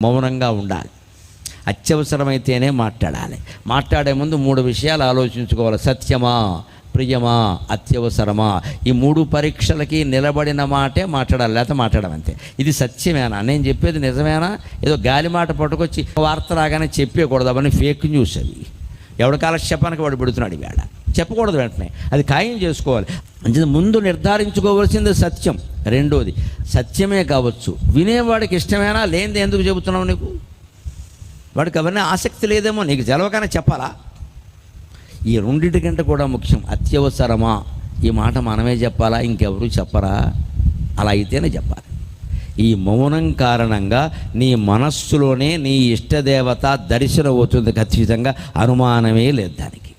మౌనంగా ఉండాలి. అత్యవసరమైతేనే మాట్లాడాలి. మాట్లాడే ముందు 3 విషయాలు ఆలోచించుకోవాలి. సత్యమా, ప్రియమా, అత్యవసరమా. ఈ 3 పరీక్షలకి నిలబడిన మాటే మాట్లాడాలి, లేకపోతే మాట్లాడమంతే. ఇది సత్యమేనా, నేను చెప్పేది నిజమేనా, ఏదో గాలి మాట పట్టుకొచ్చి వార్త రాగానే చెప్పేయకూడదు. అవన్నీ ఫేక్ న్యూస్. అవి ఎవరి కాలక్షేపానికి వాడు పెడుతున్నాడు. వేళ చెప్పకూడదు, వెంటనే అది ఖాయం చేసుకోవాలి. అంటే ముందు నిర్ధారించుకోవాల్సింది సత్యం. రెండోది సత్యమే కావచ్చు, వినేవాడికి ఇష్టమేనా, లేనిది ఎందుకు చెబుతున్నావు నీకు, వాడికి అవన్నీ ఆసక్తి లేదేమో, నీకు తెలవగానే చెప్పాలా. ఈ రెండింటికంటే కూడా ముఖ్యం అత్యవసరమా. ఈ మాట మనమే చెప్పాలా, ఇంకెవరూ చెప్పరా, అలా అయితేనే చెప్పాలి. ఈ మౌనం కారణంగా నీ మనస్సులోనే నీ ఇష్టదేవత దర్శనం అవుతుంది, ఖచ్చితంగా అనుమానమే లేదు దానికి.